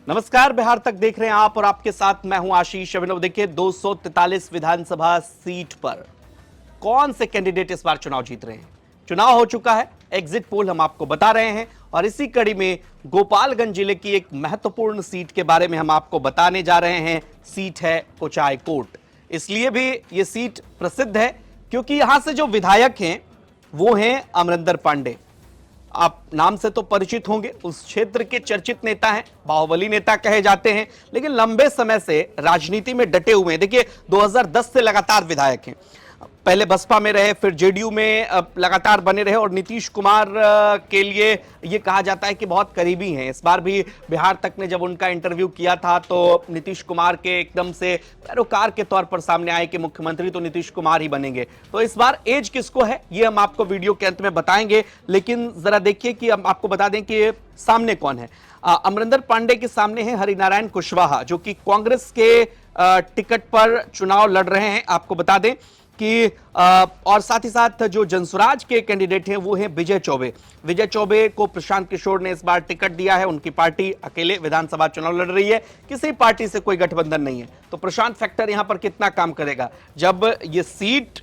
नमस्कार, बिहार तक देख रहे हैं आप और आपके साथ मैं हूं आशीष अभिनव। देखिए 243 विधानसभा सीट पर कौन से कैंडिडेट इस बार चुनाव जीत रहे हैं। चुनाव हो चुका है, एग्जिट पोल हम आपको बता रहे हैं और इसी कड़ी में गोपालगंज जिले की एक महत्वपूर्ण सीट के बारे में हम आपको बताने जा रहे हैं। सीट है कुचायकोट। इसलिए भी ये सीट प्रसिद्ध है क्योंकि यहां से जो विधायक हैं वो हैं अमरिंदर पांडे। आप नाम से तो परिचित होंगे, उस क्षेत्र के चर्चित नेता हैं, बाहुबली नेता कहे जाते हैं, लेकिन लंबे समय से राजनीति में डटे हुए हैं। देखिए 2010 से लगातार विधायक हैं, पहले बसपा में रहे, फिर जेडीयू में लगातार बने रहे और नीतीश कुमार के लिए ये कहा जाता है कि बहुत करीबी हैं। इस बार भी बिहार तक ने जब उनका इंटरव्यू किया था तो नीतीश कुमार के एकदम से पैरोकार के तौर पर सामने आए कि मुख्यमंत्री तो नीतीश कुमार ही बनेंगे। तो इस बार एज किसको है ये हम आपको वीडियो के अंत में बताएंगे, लेकिन जरा देखिए कि हम आपको बता दें कि सामने कौन है। अमरिंदर पांडे के सामने है हरिनारायण कुशवाहा, जो कि कांग्रेस के टिकट पर चुनाव लड़ रहे हैं। आपको बता दें कि और साथ ही साथ जो जनसुराज के कैंडिडेट हैं वो हैं विजय चौबे। विजय चौबे को प्रशांत किशोर ने इस बार टिकट दिया है। उनकी पार्टी अकेले विधानसभा चुनाव लड़ रही है, किसी पार्टी से कोई गठबंधन नहीं है। तो प्रशांत फैक्टर यहां पर कितना काम करेगा जब ये सीट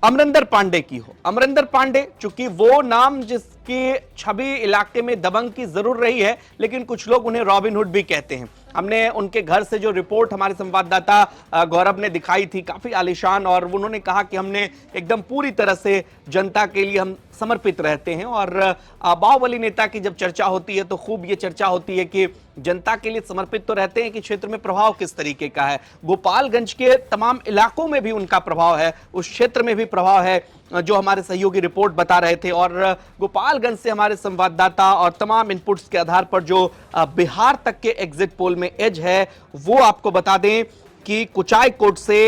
अमरिंदर पांडे की हो। अमरिंदर पांडे चूंकि वो नाम जिसकी छवि इलाके में दबंग की जरूर रही है, लेकिन कुछ लोग उन्हें रॉबिनहुड भी कहते हैं। हमने उनके घर से जो रिपोर्ट हमारे संवाददाता गौरव ने दिखाई थी, काफी आलीशान, और उन्होंने कहा कि हमने एकदम पूरी तरह से जनता के लिए हम समर्पित रहते हैं। और बाहुबली नेता की जब चर्चा होती है तो खूब ये चर्चा होती है कि जनता के लिए समर्पित तो रहते हैं कि क्षेत्र में प्रभाव किस तरीके का है। गोपालगंज के तमाम इलाकों में भी उनका प्रभाव है, उस क्षेत्र में भी प्रभाव है, जो हमारे सहयोगी रिपोर्ट बता रहे थे। और गोपालगंज से हमारे संवाददाता और तमाम इनपुट्स के आधार पर जो बिहार तक के एग्जिट पोल में एज है वो आपको बता दें कि कुचायकोट से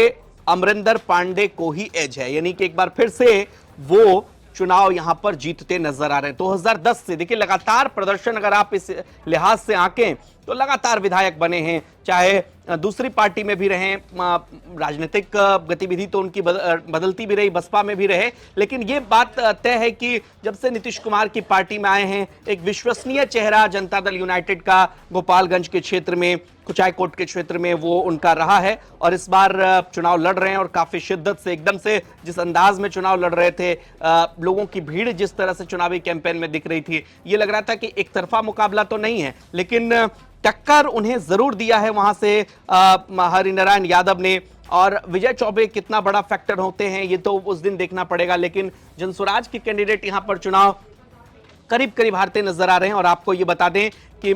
अमरिंदर पांडे को ही एज है, यानी कि एक बार फिर से वो चुनाव यहां पर जीतते नजर आ रहे हैं। 2010 से देखिए लगातार प्रदर्शन, अगर आप इस लिहाज से आंकें तो लगातार विधायक बने हैं, चाहे दूसरी पार्टी में भी रहे, राजनीतिक गतिविधि तो उनकी बदलती भी रही, बसपा में भी रहे, लेकिन ये बात तय है कि जब से नीतीश कुमार की पार्टी में आए हैं एक विश्वसनीय चेहरा जनता दल यूनाइटेड का गोपालगंज के क्षेत्र में, कुचायकोट के क्षेत्र में वो उनका रहा है। और इस बार चुनाव लड़ रहे हैं और काफी शिद्दत से, एकदम से जिस अंदाज में चुनाव लड़ रहे थे, लोगों की भीड़ जिस तरह से चुनावी कैंपेन में दिख रही थी, ये लग रहा था कि एक तरफा मुकाबला तो नहीं है, लेकिन टक्कर उन्हें जरूर दिया है वहां से हरिनारायण यादव ने। और विजय चौबे कितना बड़ा फैक्टर होते हैं ये तो उस दिन देखना पड़ेगा, लेकिन जनसुराज के कैंडिडेट यहां पर चुनाव करीब करीब हारते नजर आ रहे हैं। और आपको ये बता दें कि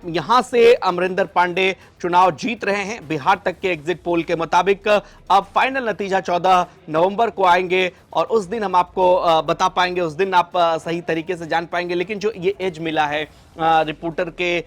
यहां से अमरिंदर पांडे चुनाव जीत रहे हैं बिहार तक के एग्जिट पोल के मुताबिक। अब फाइनल नतीजा 14 नवंबर को आएंगे और उस दिन हम आपको बता पाएंगे, उस दिन आप सही तरीके से जान पाएंगे। लेकिन जो ये एज मिला है रिपोर्टर के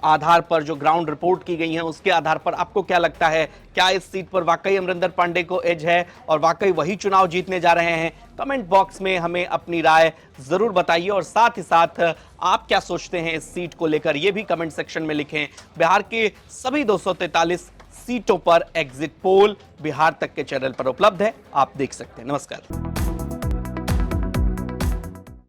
आधार पर, जो ग्राउंड रिपोर्ट की गई है उसके आधार पर, आपको क्या लगता है, क्या इस सीट पर वाकई अमरिंदर पांडे को एज है और वाकई वही चुनाव जीतने जा रहे हैं? कमेंट बॉक्स में हमें अपनी राय जरूर बताइए और साथ ही साथ आप क्या सोचते हैं इस सीट को लेकर ये भी कमेंट सेक्शन में लिखें। बिहार के सभी 243 सीटों पर एग्जिट पोल बिहार तक के चैनल पर उपलब्ध है, आप देख सकते हैं। नमस्कार।